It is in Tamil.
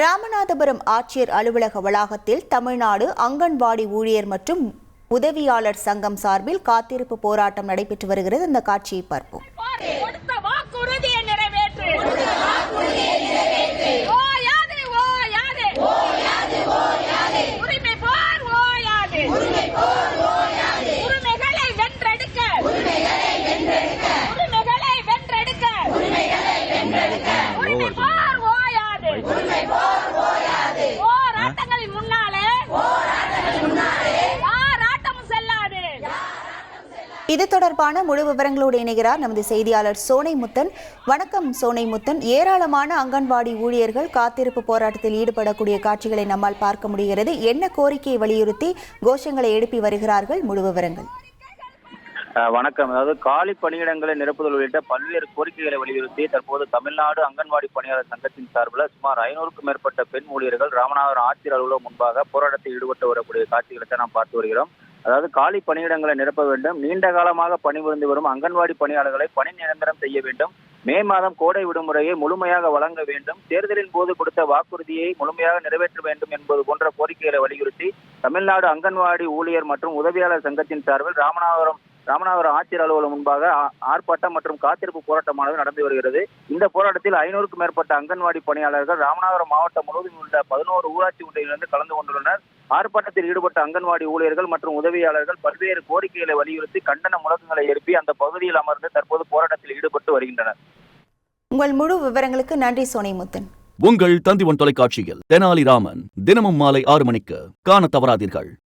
ராமநாதபுரம் ஆட்சியர் அலுவலக வளாகத்தில் தமிழ்நாடு அங்கன்வாடி ஊழியர் மற்றும் உதவியாளர் சங்கம் சார்பில் காத்திருப்பு போராட்டம் நடைபெற்று வருகிறது. இந்த காட்சியை பார்ப்போம். இது தொடர்பான முழு விவரங்களோடு இணைகிறார் நமது செய்தியாளர் சோனைமுத்தன். வணக்கம் சோனைமுத்தன். ஏராளமான அங்கன்வாடி ஊழியர்கள் காத்திருப்பு போராட்டத்தில் ஈடுபடக்கூடிய காட்சிகளை நம்மால் பார்க்க முடிகிறது. என்ன கோரிக்கையை வலியுறுத்தி கோஷங்களை எழுப்பி வருகிறார்கள்? முழு விவரங்கள். வணக்கம். அதாவது காலி பணியிடங்களை நிரப்புதல் உள்ளிட்ட பல்வேறு கோரிக்கைகளை வலியுறுத்தி தற்போது தமிழ்நாடு அங்கன்வாடி பணியாளர் சங்கத்தின் சார்பில் சுமார் 500க்கும் மேற்பட்ட பெண் ஊழியர்கள் ராமநாதபுரம் ஆட்சியர் அலுவலகம் முன்பாக போராட்டத்தில் ஈடுபட்டு வரக்கூடிய காட்சிகளை நாம் பார்த்து வருகிறோம். அதாவது காலி பணியிடங்களை நிரப்ப வேண்டும், நீண்ட காலமாக பணிபுரிந்து வரும் அங்கன்வாடி பணியாளர்களை பணி நிரந்தரம் செய்ய வேண்டும், மே மாதம் கோடை விடுமுறையை முழுமையாக வழங்க வேண்டும், தேர்தலின் போது கொடுத்த வாக்குறுதியை முழுமையாக நிறைவேற்ற வேண்டும் என்பது போன்ற கோரிக்கைகளை வலியுறுத்தி தமிழ்நாடு அங்கன்வாடி ஊழியர் மற்றும் உதவியாளர் சங்கத்தின் சார்பில் ராமநாதபுரம் ஆட்சியர் அலுவலகம் முன்பாக ஆர்ப்பாட்டம் மற்றும் காத்திருப்பு போராட்டமானது நடந்து வருகிறது. இந்த போராட்டத்தில் 500க்கும் மேற்பட்ட அங்கன்வாடி பணியாளர்கள் ராமநாதபுரம் மாவட்டம் முழுவதும் உள்ள 11 ஊராட்சி ஒன்றிலிருந்து கலந்து கொண்டுள்ளனர். ஆர்ப்பாட்டத்தில் ஈடுபட்ட அங்கன்வாடி ஊழியர்கள் மற்றும் உதவியாளர்கள் பல்வேறு கோரிக்கைகளை வலியுறுத்தி கண்டன முழக்கங்களை எழுப்பி அந்த பகுதியில் அமர்ந்து தற்போது போராட்டத்தில் ஈடுபட்டு வருகின்றனர். உங்கள் முழு விவரங்களுக்கு நன்றி சோனைமுத்தன். உங்கள் தந்தி ஒன் தொலைக்காட்சியில் தெனாலிராமன் தினமும் மாலை 6 மணிக்கு காண தவறாதீர்கள்.